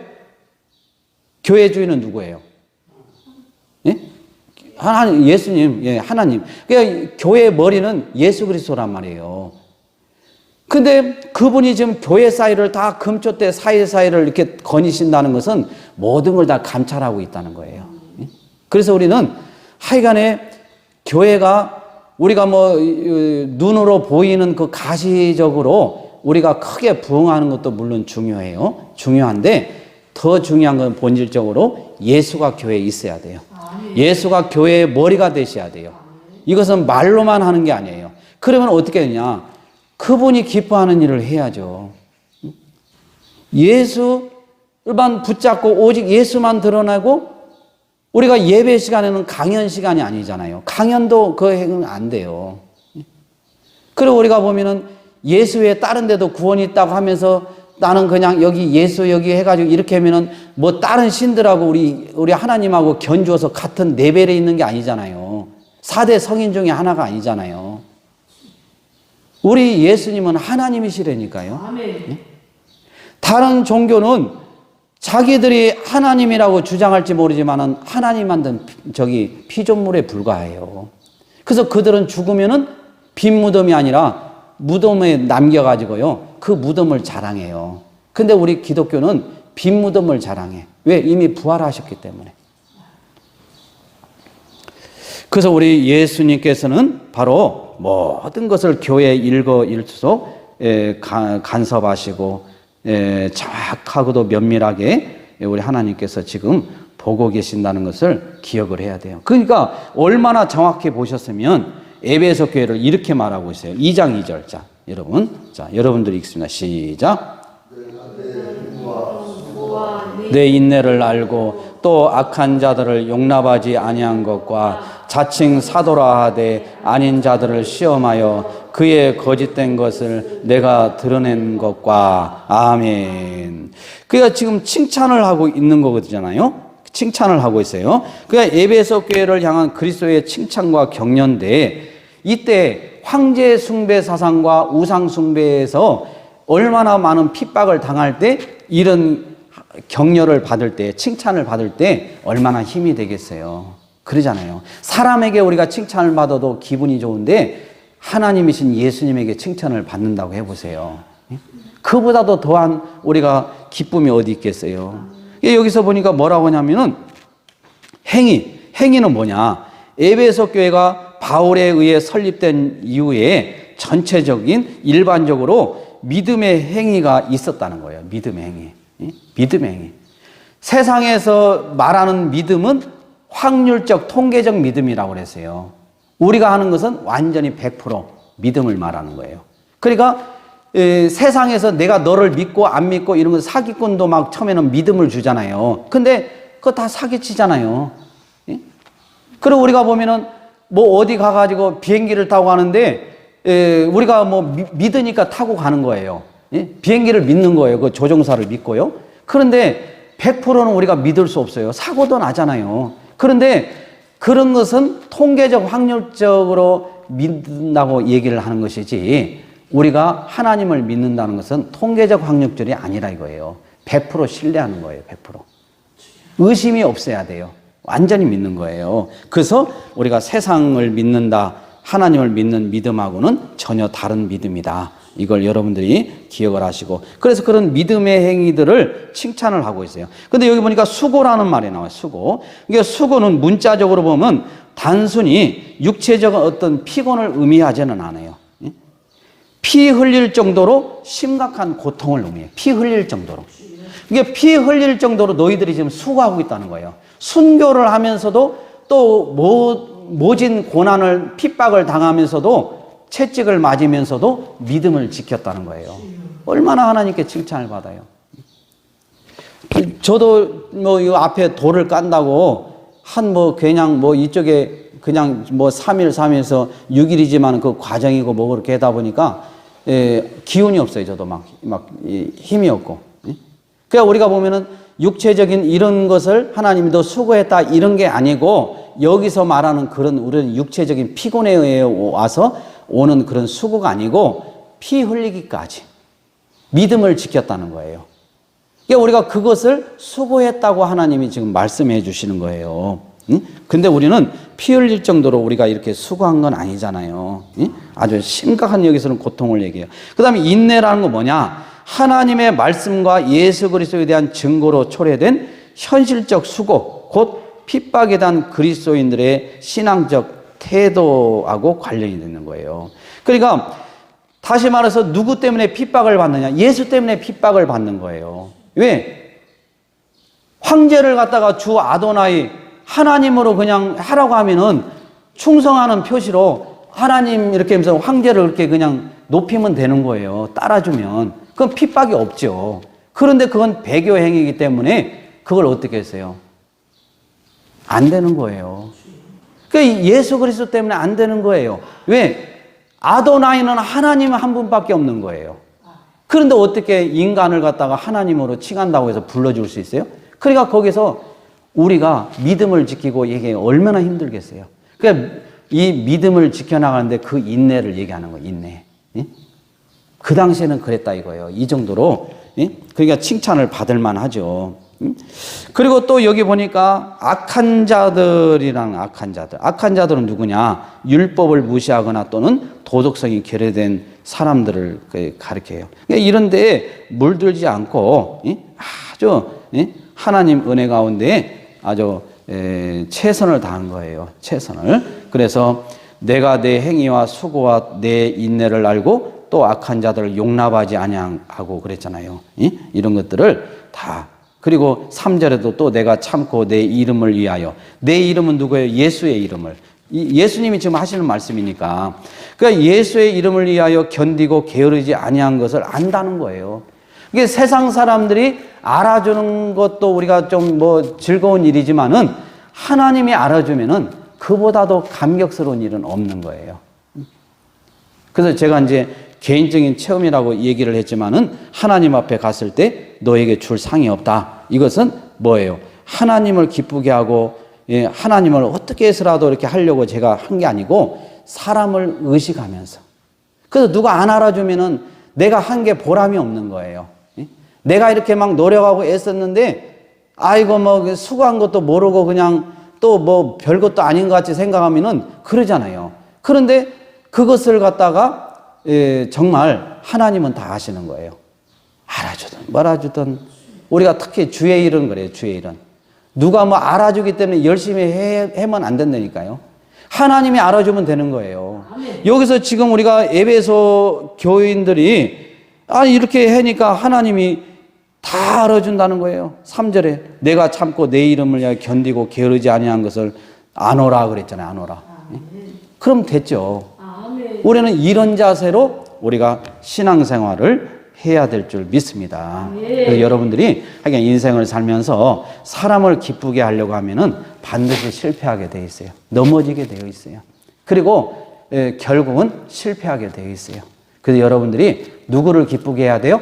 교회 주인은 누구예요? 예? 하나님, 예수님, 예, 하나님. 그러니까 교회의 머리는 예수 그리스도란 말이에요. 근데 그분이 지금 교회 사이를 다 금촛대 사이사이를 이렇게 거니신다는 것은 모든 걸 다 감찰하고 있다는 거예요. 예? 그래서 우리는 하여간에 교회가 우리가 뭐 눈으로 보이는 그 가시적으로 우리가 크게 부흥하는 것도 물론 중요해요. 중요한데 더 중요한 건 본질적으로 예수가 교회에 있어야 돼요. 예수가 교회의 머리가 되셔야 돼요. 이것은 말로만 하는 게 아니에요. 그러면 어떻게 되냐? 그분이 기뻐하는 일을 해야죠. 예수만 붙잡고 오직 예수만 드러내고 우리가 예배 시간에는 강연 시간이 아니잖아요. 강연도 그 행은 안 돼요. 그리고 우리가 보면은 예수 외에 다른 데도 구원이 있다고 하면서 나는 그냥 여기 예수 여기 해가지고 이렇게 하면은 뭐 다른 신들하고 우리 하나님하고 견주어서 같은 레벨에 있는 게 아니잖아요. 4대 성인 중에 하나가 아니잖아요. 우리 예수님은 하나님이시라니까요. 아멘. 다른 종교는 자기들이 하나님이라고 주장할지 모르지만은 하나님 만든 피조물에 불과해요. 그래서 그들은 죽으면은 빈 무덤이 아니라 무덤에 남겨가지고요, 그 무덤을 자랑해요. 근데 우리 기독교는 빈 무덤을 자랑해. 왜? 이미 부활하셨기 때문에. 그래서 우리 예수님께서는 바로 모든 것을 교회 일거일투족 간섭하시고 정확하고도 면밀하게 우리 하나님께서 지금 보고 계신다는 것을 기억을 해야 돼요. 그러니까 얼마나 정확히 보셨으면 에베소 교회를 이렇게 말하고 있어요. 2장 2절. 자, 여러분들이 읽습니다. 시작. 내 인내를 알고 또 악한 자들을 용납하지 아니한 것과 자칭 사도라 하되 아닌 자들을 시험하여 그의 거짓된 것을 내가 드러낸 것과. 아멘. 그러니까 지금 칭찬을 하고 있는 거거든요. 칭찬을 하고 있어요. 그러니까 에베소 교회를 향한 그리스도의 칭찬과 격려인데, 이때 황제 숭배 사상과 우상 숭배에서 얼마나 많은 핍박을 당할 때 이런 격려를 받을 때, 칭찬을 받을 때 얼마나 힘이 되겠어요. 그러잖아요. 사람에게 우리가 칭찬을 받아도 기분이 좋은데 하나님이신 예수님에게 칭찬을 받는다고 해보세요. 그보다도 더한 우리가 기쁨이 어디 있겠어요. 여기서 보니까 뭐라고 하냐면은 행위는 뭐냐? 에베소 교회가 바울에 의해 설립된 이후에 전체적인 일반적으로 믿음의 행위가 있었다는 거예요. 믿음의 행위. 믿음의 행위. 세상에서 말하는 믿음은 확률적, 통계적 믿음이라고 그랬어요. 우리가 하는 것은 완전히 100% 믿음을 말하는 거예요. 그러니까 세상에서 내가 너를 믿고 안 믿고 이런 거, 사기꾼도 막 처음에는 믿음을 주잖아요. 근데 그거 다 사기치잖아요. 그리고 우리가 보면은 뭐 어디 가가지고 비행기를 타고 가는데 우리가 뭐 믿으니까 타고 가는 거예요. 비행기를 믿는 거예요. 그 조종사를 믿고요. 그런데 100%는 우리가 믿을 수 없어요. 사고도 나잖아요. 그런데 그런 것은 통계적, 확률적으로 믿는다고 얘기를 하는 것이지, 우리가 하나님을 믿는다는 것은 통계적 확률적이 아니라 이거예요. 100% 신뢰하는 거예요. 100%. 의심이 없어야 돼요. 완전히 믿는 거예요. 그래서 우리가 세상을 믿는다, 하나님을 믿는 믿음하고는 전혀 다른 믿음이다. 이걸 여러분들이 기억을 하시고, 그래서 그런 믿음의 행위들을 칭찬을 하고 있어요. 근데 여기 보니까 수고라는 말이 나와요. 수고. 이게 수고는 문자적으로 보면 단순히 육체적 어떤 피곤을 의미하지는 않아요. 피 흘릴 정도로 심각한 고통을 의미해요. 피 흘릴 정도로. 이게 피 흘릴 정도로 너희들이 지금 수고하고 있다는 거예요. 순교를 하면서도 또 모진 고난을, 핍박을 당하면서도, 채찍을 맞으면서도 믿음을 지켰다는 거예요. 얼마나 하나님께 칭찬을 받아요. 저도 뭐 이 앞에 돌을 깐다고 그냥 이쪽에 그냥 3일, 3일에서 6일이지만 그 과정이고 뭐 그렇게 하다 보니까 기운이 없어요. 저도 막 힘이 없고. 그러니까 우리가 보면은 육체적인 이런 것을 하나님이 더 수고했다 이런 게 아니고, 여기서 말하는 그런 우리는 육체적인 피곤에 의해 와서 오는 그런 수고가 아니고 피 흘리기까지 믿음을 지켰다는 거예요. 그러니까 우리가 그것을 수고했다고 하나님이 지금 말씀해 주시는 거예요. 근데 우리는 피 흘릴 정도로 우리가 이렇게 수고한 건 아니잖아요. 아주 심각한 여기서는 고통을 얘기해요. 그 다음에 인내라는 거 뭐냐? 하나님의 말씀과 예수 그리스도에 대한 증거로 초래된 현실적 수고, 곧 핍박에 대한 그리스도인들의 신앙적 태도하고 관련이 되는 거예요. 그러니까 다시 말해서 누구 때문에 핍박을 받느냐? 예수 때문에 핍박을 받는 거예요. 왜? 황제를 갖다가 주 아도나이 하나님으로 그냥 하라고 하면은 충성하는 표시로 하나님 이렇게 하면서 황제를 그렇게 그냥 높이면 되는 거예요. 따라주면. 그건 핍박이 없죠. 그런데 그건 배교 행위이기 때문에 그걸 어떻게 했어요? 안 되는 거예요. 그러니까 예수 그리스도 때문에 안 되는 거예요. 왜? 아도나이는 하나님 한 분밖에 없는 거예요. 그런데 어떻게 인간을 갖다가 하나님으로 칭한다고 해서 불러줄 수 있어요? 그러니까 거기서 우리가 믿음을 지키고 이게 얼마나 힘들겠어요. 그러니까 이 믿음을 지켜나가는데 그 인내를 얘기하는 거예요. 인내. 그 당시에는 그랬다 이거예요. 이 정도로. 그러니까 칭찬을 받을 만하죠. 그리고 또 여기 보니까 악한 자들이랑 악한 자들. 악한 자들은 누구냐? 율법을 무시하거나 또는 도덕성이 결여된 사람들을 가리켜요. 그러니까 이런 데에 물들지 않고 아주 하나님 은혜 가운데 아주 최선을 다한 거예요. 최선을. 그래서 내가 내 행위와 수고와 내 인내를 알고 또 악한 자들을 용납하지 아니하고 그랬잖아요. 이런 것들을 다. 그리고 3절에도 또 내가 참고 내 이름을 위하여. 내 이름은 누구예요? 예수의 이름을. 예수님이 지금 하시는 말씀이니까. 그러니까 예수의 이름을 위하여 견디고 게으르지 아니한 것을 안다는 거예요. 이게 세상 사람들이 알아주는 것도 우리가 좀 뭐 즐거운 일이지만은 하나님이 알아주면은 그보다도 감격스러운 일은 없는 거예요. 그래서 제가 이제 개인적인 체험이라고 얘기를 했지만은 하나님 앞에 갔을 때 너에게 줄 상이 없다. 이것은 뭐예요? 하나님을 기쁘게 하고 하나님을 어떻게 해서라도 이렇게 하려고 제가 한 게 아니고 사람을 의식하면서. 그래서 누가 안 알아주면은 내가 한 게 보람이 없는 거예요. 내가 이렇게 막 노력하고 애썼는데 아이고 뭐 수고한 것도 모르고 그냥 또 뭐 별것도 아닌 것 같이 생각하면은 그러잖아요. 그런데 그것을 갖다가 정말 하나님은 다 아시는 거예요. 알아주든 말아주든. 우리가 특히 주의 일은 그래요. 주의 일은 누가 뭐 알아주기 때문에 열심히 해면 안 된다니까요. 하나님이 알아주면 되는 거예요. 여기서 지금 우리가 에베소 교인들이 이렇게 하니까 하나님이 다 알아준다는 거예요. 3절에 내가 참고 내 이름을 위하여 견디고 게으르지 아니한 것을 아노라 그랬잖아요. 아노라. 그럼 됐죠. 우리는 이런 자세로 우리가 신앙생활을 해야 될 줄 믿습니다. 그래서 여러분들이 하여간 인생을 살면서 사람을 기쁘게 하려고 하면은 반드시 실패하게 되어 있어요. 넘어지게 되어 있어요. 그리고 결국은 실패하게 되어 있어요. 그래서 여러분들이 누구를 기쁘게 해야 돼요?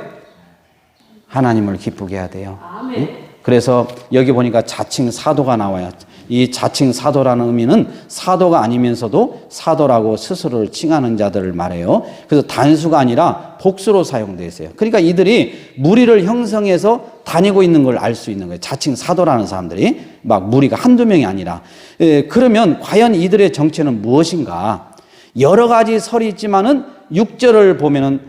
하나님을 기쁘게 해야 돼요. 응? 그래서 여기 보니까 자칭 사도가 나와요. 이 자칭 사도라는 의미는 사도가 아니면서도 사도라고 스스로를 칭하는 자들을 말해요. 그래서 단수가 아니라 복수로 사용되어 있어요. 그러니까 이들이 무리를 형성해서 다니고 있는 걸 알 수 있는 거예요. 자칭 사도라는 사람들이 막 무리가 한두 명이 아니라. 그러면 과연 이들의 정체는 무엇인가? 여러 가지 설이 있지만은 6절을 보면은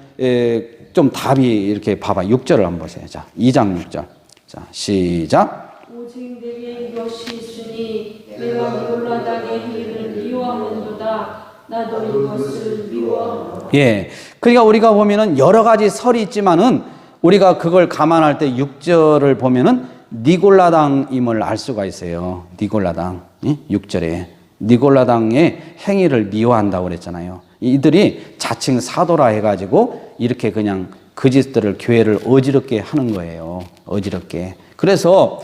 좀 답이 이렇게 봐봐. 6절을 한번 보세요. 자, 2장 6절. 자, 시작. 오직 내게 이것이 있으니 내가 니골라당의 행위를 미워하는도다. 나도 이것을 미워하노라. 예. 그러니까 우리가 보면은 여러 가지 설이 있지만은 우리가 그걸 감안할 때 6절을 보면은 니골라당임을 알 수가 있어요. 니골라당. 6절에. 니골라당의 행위를 미워한다고 그랬잖아요. 이들이 자칭 사도라 해가지고 이렇게 그냥 거짓들을 교회를 어지럽게 하는 거예요. 어지럽게. 그래서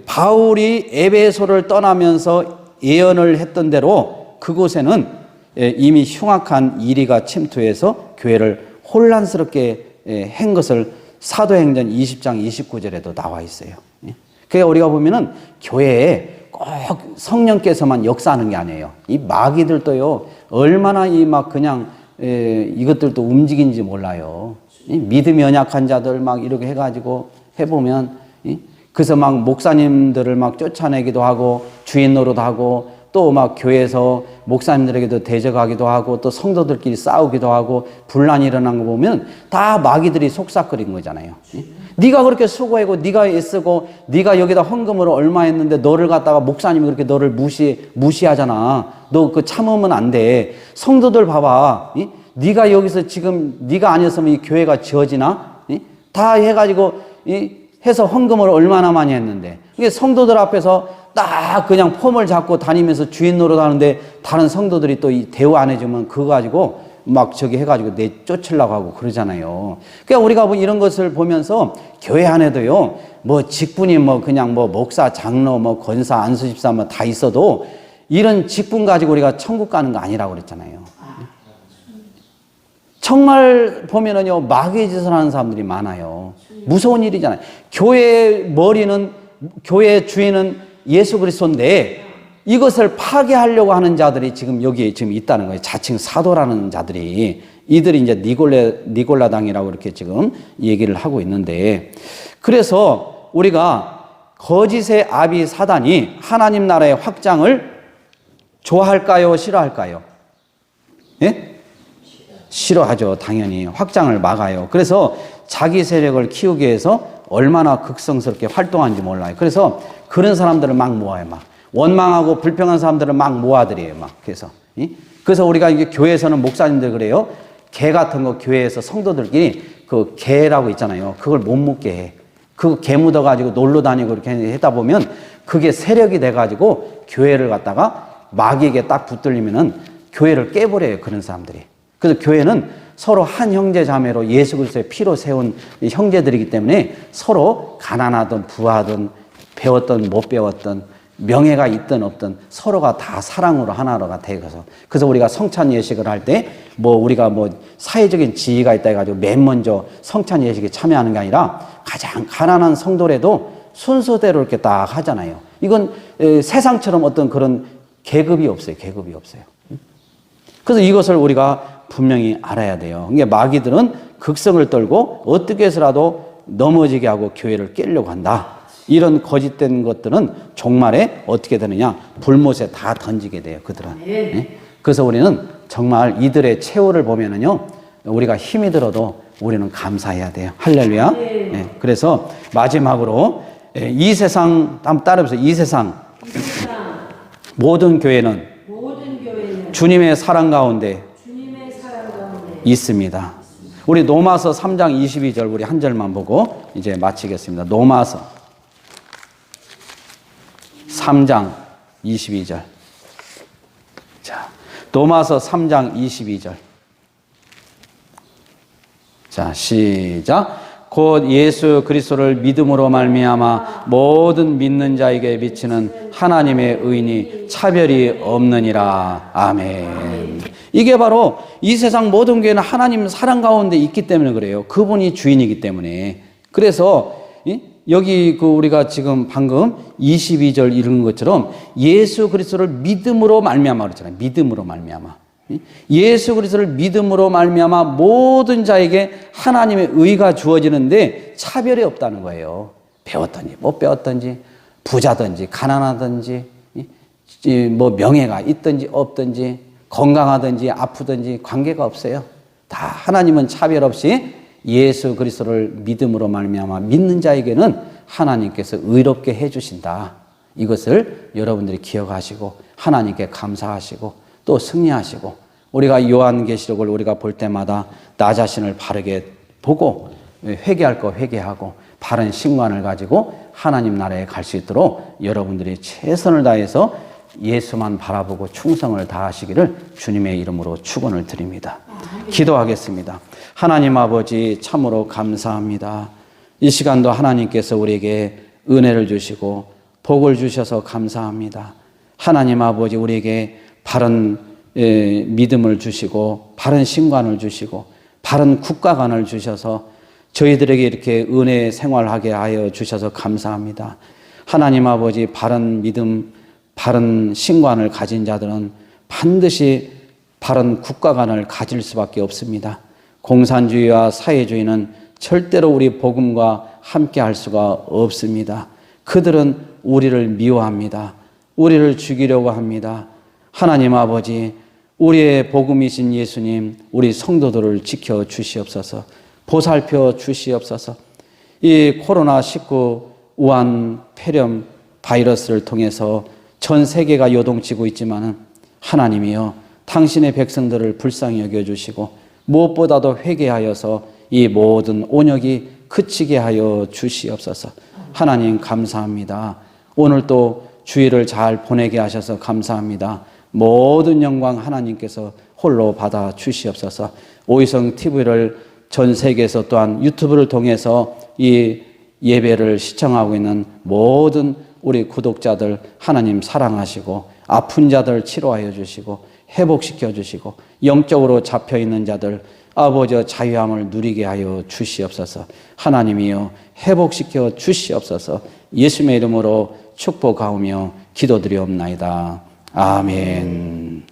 바울이 에베소를 떠나면서 예언을 했던 대로 그곳에는 이미 흉악한 이리가 침투해서 교회를 혼란스럽게 한 것을 사도행전 20장 29절에도 나와 있어요. 그러니까 우리가 보면은 교회에 꼭 성령께서만 역사하는 게 아니에요. 이 마귀들도요, 얼마나 이 막 그냥 이것들도 움직이는지 몰라요. 믿음이 연약한 자들 막 이렇게 해가지고 해보면, 그래서 막 목사님들을 막 쫓아내기도 하고 주인 노릇하고 또 막 교회에서 목사님들에게도 대적하기도 하고 또 성도들끼리 싸우기도 하고 분란이 일어난 거 보면 다 마귀들이 속삭거린 거잖아요. 네가 그렇게 수고하고 네가 애쓰고 네가 여기다 헌금으로 얼마 했는데 너를 갖다가 목사님이 그렇게 너를 무시하잖아. 너 그 참으면 안 돼. 성도들 봐봐. 네가 여기서 지금 네가 아니었으면 이 교회가 지어지나? 다 해가지고 해서 헌금을 얼마나 많이 했는데 이게 성도들 앞에서 딱 그냥 폼을 잡고 다니면서 주인 노릇하는데 다른 성도들이 또 이 대우 안 해주면 그거 가지고 막 저기 해가지고 내쫓으려고 하고 그러잖아요. 그러니까 우리가 뭐 이런 것을 보면서 교회 안에도요, 뭐 직분이 뭐 그냥 뭐 목사, 장로, 뭐 권사, 안수집사 뭐 다 있어도 이런 직분 가지고 우리가 천국 가는 거 아니라고 그랬잖아요. 정말 보면은요, 마귀의 짓을 하는 사람들이 많아요. 무서운 일이잖아요. 교회의 머리는, 교회의 주인은 예수 그리스도인데 이것을 파괴하려고 하는 자들이 지금 여기에 지금 있다는 거예요. 자칭 사도라는 자들이. 이들이 이제 니골라당이라고 이렇게 지금 얘기를 하고 있는데, 그래서 우리가 거짓의 아비 사단이 하나님 나라의 확장을 좋아할까요? 싫어할까요? 예? 싫어하죠. 당연히. 확장을 막아요. 그래서 자기 세력을 키우기 위해서 얼마나 극성스럽게 활동하는지 몰라요. 그래서 그런 사람들을 막 모아요. 막 원망하고 불평한 사람들을 막 모아들여요. 막 그래서. 그래서 우리가 이게 교회에서는 목사님들 그래요. 개 같은 거 교회에서 성도들끼리 그 개라고 있잖아요. 그걸 못 묻게 해. 그 개 묻어가지고 놀러 다니고 이렇게 하다 보면 그게 세력이 돼가지고 교회를 갖다가 마귀에게 딱 붙들리면은 교회를 깨버려요. 그런 사람들이. 그래서 교회는 서로 한 형제 자매로 예수 그리스도의 피로 세운 형제들이기 때문에 서로 가난하든 부하든 배웠든 못 배웠든 명예가 있든 없든 서로가 다 사랑으로 하나로가 되어서, 그래서 우리가 성찬 예식을 할 때 뭐 우리가 뭐 사회적인 지위가 있다 해가지고 맨 먼저 성찬 예식에 참여하는 게 아니라 가장 가난한 성도라도 순서대로 이렇게 딱 하잖아요. 이건 세상처럼 어떤 그런 계급이 없어요. 계급이 없어요. 그래서 이것을 우리가 분명히 알아야 돼요. 이게 마귀들은 극성을 떨고 어떻게 해서라도 넘어지게 하고 교회를 깨려고 한다. 이런 거짓된 것들은 종말에 어떻게 되느냐? 불못에 다 던지게 돼요. 그들은. 네? 그래서 우리는 정말 이들의 최후를 보면은요, 우리가 힘이 들어도 우리는 감사해야 돼요. 할렐루야. 네. 그래서 마지막으로 이 세상, 한번 따라해보세요. 이 세상 모든 교회는 주님의 사랑 가운데 있습니다. 우리 로마서 3장 22절 우리 한 절만 보고 이제 마치겠습니다. 로마서 3장 22절. 자, 로마서 3장 22절. 자, 시작. 곧 예수 그리스도를 믿음으로 말미암아 모든 믿는 자에게 비치는 하나님의 의인이 차별이 없느니라. 아멘. 이게 바로 이 세상 모든 교회는 하나님 사랑 가운데 있기 때문에 그래요. 그분이 주인이기 때문에. 그래서 여기 그 우리가 지금 방금 22절 읽은 것처럼 예수 그리스도를 믿음으로 말미암아 그랬잖아요. 믿음으로 말미암아. 예수 그리스도를 믿음으로 말미암아 모든 자에게 하나님의 의가 주어지는데 차별이 없다는 거예요. 배웠든지 못 배웠든지 부자든지 가난하든지 뭐 명예가 있든지 없든지 건강하든지 아프든지 관계가 없어요. 다 하나님은 차별 없이 예수 그리스도를 믿음으로 말미암아 믿는 자에게는 하나님께서 의롭게 해주신다. 이것을 여러분들이 기억하시고 하나님께 감사하시고 또 승리하시고, 우리가 요한계시록을 우리가 볼 때마다 나 자신을 바르게 보고 회개할 거 회개하고 바른 신관을 가지고 하나님 나라에 갈 수 있도록 여러분들이 최선을 다해서 예수만 바라보고 충성을 다하시기를 주님의 이름으로 축원을 드립니다. 기도하겠습니다. 하나님 아버지 참으로 감사합니다. 이 시간도 하나님께서 우리에게 은혜를 주시고 복을 주셔서 감사합니다. 하나님 아버지 우리에게 바른 믿음을 주시고 바른 신관을 주시고 바른 국가관을 주셔서 저희들에게 이렇게 은혜 생활하게 하여 주셔서 감사합니다. 하나님 아버지 바른 믿음, 바른 신관을 가진 자들은 반드시 바른 국가관을 가질 수밖에 없습니다. 공산주의와 사회주의는 절대로 우리 복음과 함께 할 수가 없습니다. 그들은 우리를 미워합니다. 우리를 죽이려고 합니다. 하나님 아버지, 우리의 복음이신 예수님, 우리 성도들을 지켜 주시옵소서, 보살펴 주시옵소서. 이 코로나19 우한 폐렴 바이러스를 통해서 전 세계가 요동치고 있지만은 하나님이여 당신의 백성들을 불쌍히 여겨주시고 무엇보다도 회개하여서 이 모든 온역이 그치게 하여 주시옵소서. 하나님 감사합니다. 오늘 또 주일을 잘 보내게 하셔서 감사합니다. 모든 영광 하나님께서 홀로 받아 주시옵소서. 오이성 TV를 전 세계에서 또한 유튜브를 통해서 이 예배를 시청하고 있는 모든 우리 구독자들 하나님 사랑하시고 아픈 자들 치료하여 주시고 회복시켜 주시고 영적으로 잡혀 있는 자들 아버지 자유함을 누리게 하여 주시옵소서. 하나님이여 회복시켜 주시옵소서. 예수님의 이름으로 축복하오며 기도드리옵나이다. 아멘.